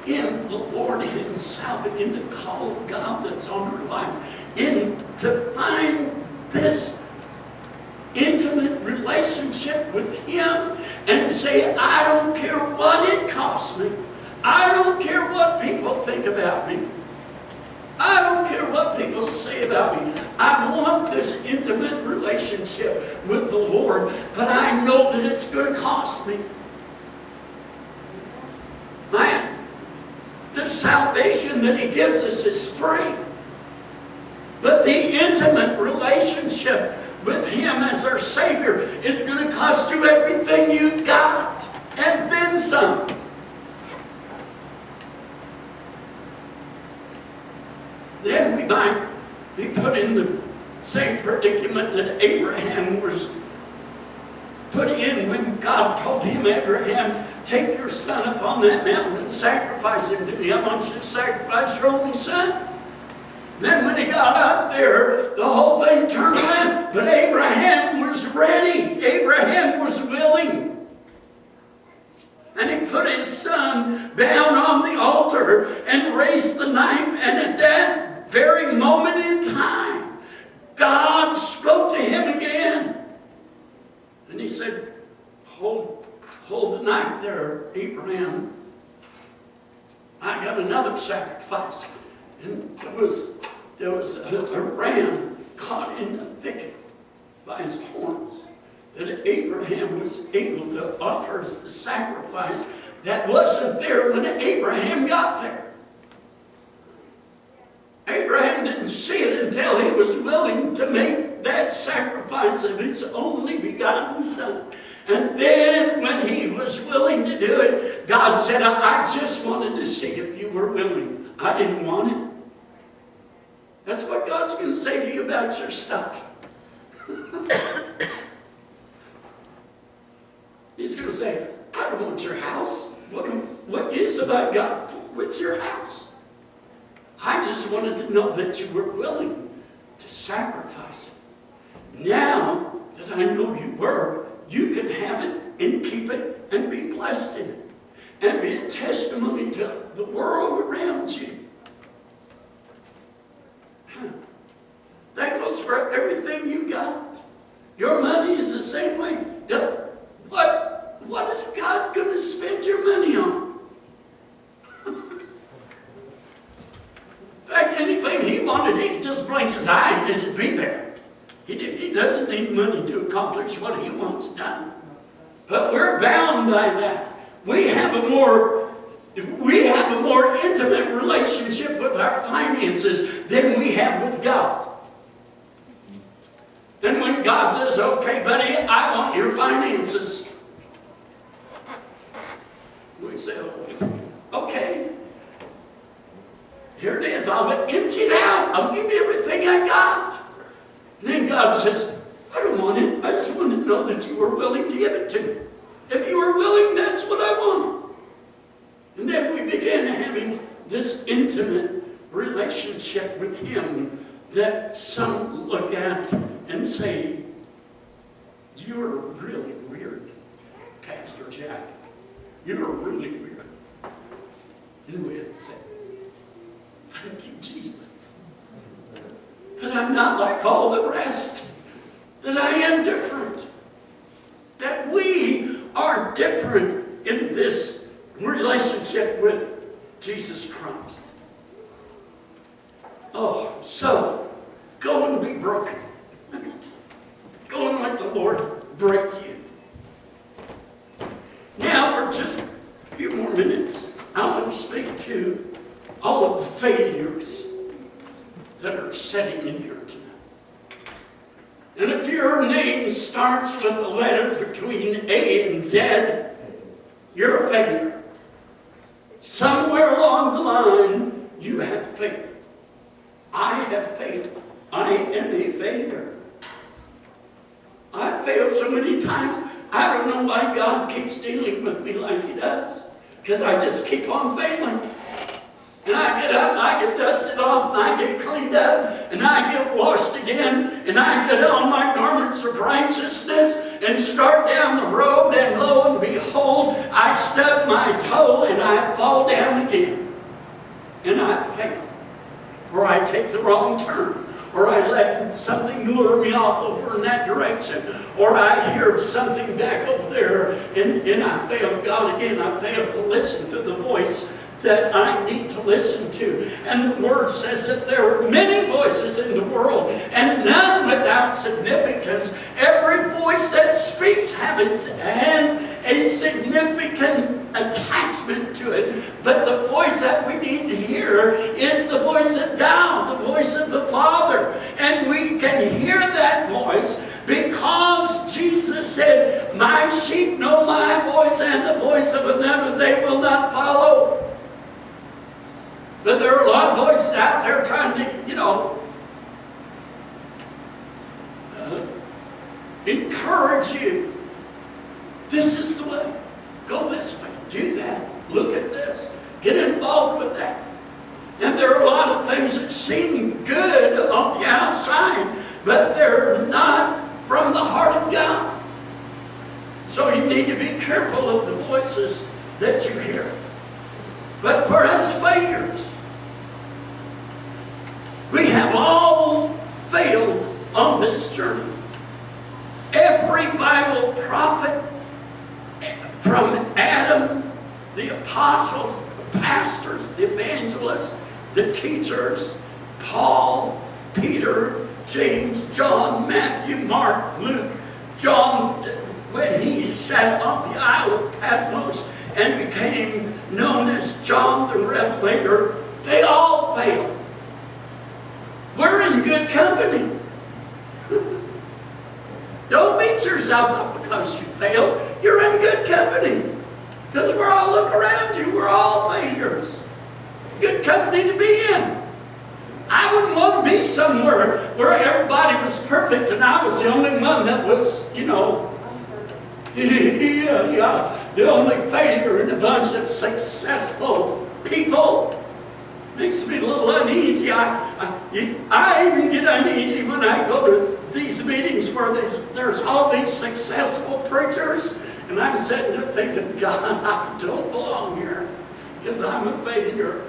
in the Lord himself, in the call of God that's on our lives, in to find this intimate relationship with him and say, I don't care what it costs me. I don't care what people think about me. I don't care what people say about me. I want this intimate relationship with the Lord, but I know that it's going to cost me. Man, the salvation that he gives us is free. But the intimate relationship with him as our Savior is going to cost you everything you've got, and then some. Then we might be put in the same predicament that Abraham was put in when God told him, Abraham, take your son up on that mountain and sacrifice him to me. I want you to sacrifice your only son. Then when he got up there, the whole thing turned around. But Abraham was ready. Abraham was willing. And he put his son down on the altar and raised the knife. And at that very moment in time, God spoke to him again. And he said, hold the knife there, Abraham. I got another sacrifice. And there was a ram caught in the thicket by his horns that Abraham was able to offer as the sacrifice that wasn't there when Abraham got there. Abraham didn't see it until he was willing to make that sacrifice of his only begotten son. And then when he was willing to do it, God said, I just wanted to see if you were willing. I didn't want it. That's what God's going to say to you about your stuff. He's going to say, I don't want your house. What use have I got with your house? I just wanted to know that you were willing to sacrifice it. Now that I know you were, you can have it and keep it and be blessed in it. And be a testimony to the world around you. That goes for everything you got. Your money is the same way. What is God going to spend your money on? In fact, anything he wanted, he could just blink his eye and it'd be there. He doesn't need money to accomplish what he wants done. But we're bound by that. We have a more intimate relationship with our finances than we have with God. And when God says, okay, buddy, I want your finances, we say, okay, here it is. I'll empty it out. I'll give you everything I got. And then God says, I don't want it. I just want to know that you were willing to give it to me. If you were willing, that's what I want. And then we began having this intimate relationship with him that some look at and say, you're really weird, Pastor Jack. You're really weird. And we had to say, thank you, Jesus. That I'm not like all the rest. That I am different. That we are different in this relationship with Jesus Christ. Oh, so go and be broken. Go and let the Lord break you. Now, for just a few more minutes, I want to speak to all of the failures that are sitting in here tonight. And if your name starts with a letter between A and Z, you're a failure. Somewhere along the line, you have failed. I have failed. I am a failure. I've failed so many times, I don't know why God keeps dealing with me like he does. Because I just keep on failing. And I get up, and I get dusted off, and I get cleaned up, and I get washed again, and I get on my garments of righteousness, and start down the road, and lo and behold, I stub my toe and I fall down again. And I fail. Or I take the wrong turn. Or I let something lure me off over in that direction. Or I hear something back over there and I fail God again. I fail to listen to the voice that I need to listen to. And the Word says that there are many voices in the world and none without significance. Every voice that speaks has a significant attachment to it. But the voice that we need to hear is the voice of God, the voice of the Father. And we can hear that voice because Jesus said, my sheep know my voice, and the voice of another they will not follow. But there are a lot of voices out there trying to, encourage you. This is the way. Go this way. Do that. Look at this. Get involved with that. And there are a lot of things that seem good on the outside, but they're not from the heart of God. So you need to be careful of the voices that you hear. But for us failures, we have all failed on this journey. Every Bible prophet, from Adam, the apostles, the pastors, the evangelists, the teachers, Paul, Peter, James, John, Matthew, Mark, Luke, John, when he sat on the Isle of Patmos and became known as John the Revelator, they all failed. We're in good company. Don't beat yourself up because you failed. You're in good company. Because we're all, look around you, we're all failures. Good company to be in. I wouldn't want to be somewhere where everybody was perfect and I was the only one that was, the only failure in a bunch of successful people. Makes me a little uneasy. I even get uneasy when I go to these meetings where there's all these successful preachers, and I'm sitting there thinking, God, I don't belong here because I'm a failure.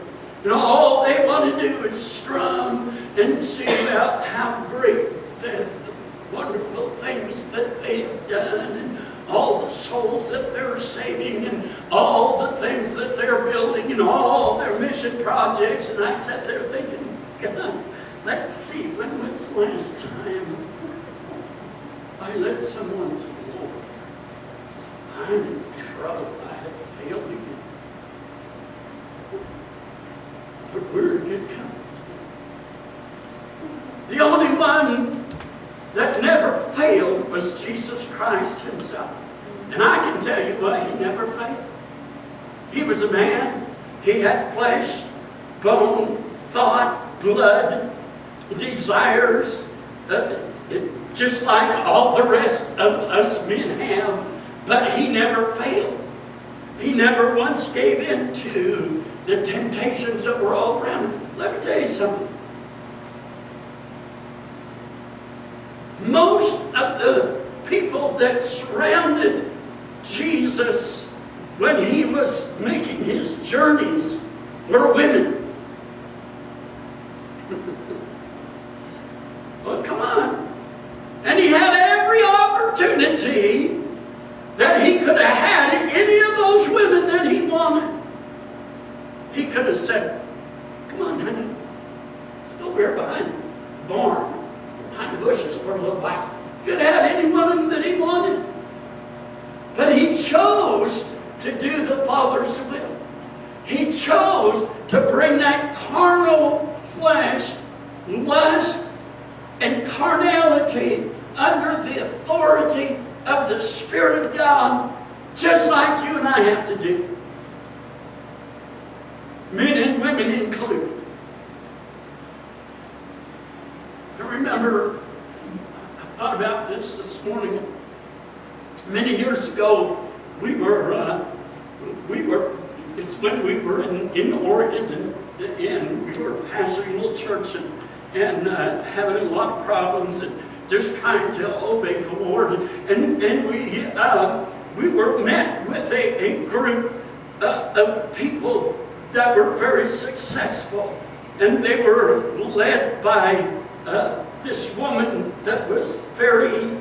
All they want to do is strum and sing about how great the wonderful things that they've done, and all the souls that they're saving, and all the things that they're building, and all their mission projects. And I sat there thinking, God, let's see, when was the last time I led someone to the Lord? I'm in trouble. I have failed again. But we're in good company. The only one that never failed was Jesus Christ himself. And I can tell you why he never failed. He was a man. He had flesh, bone, thought, blood, desires, just like all the rest of us men have. But he never failed. He never once gave in to the temptations that were all around him. Let me tell you something. Most of the people that surrounded Jesus when he was making his journeys were women. Well, come on. And he had every opportunity that he could have had any of those women that he wanted. He could have said, come on, honey, let's go over here behind the barn, behind the bushes for a little while. Could have had any one of them that he wanted. But he chose to do the Father's will. He chose to bring that carnal flesh, lust, and carnality under the authority of the Spirit of God, just like you and I have to do. Men and women included. I remember, I thought about this morning. Many years ago, it's when we were in Oregon, and we were pastoring a little church and having a lot of problems, just trying to obey the Lord. And we were met with a group of people that were very successful. And they were led by this woman that was very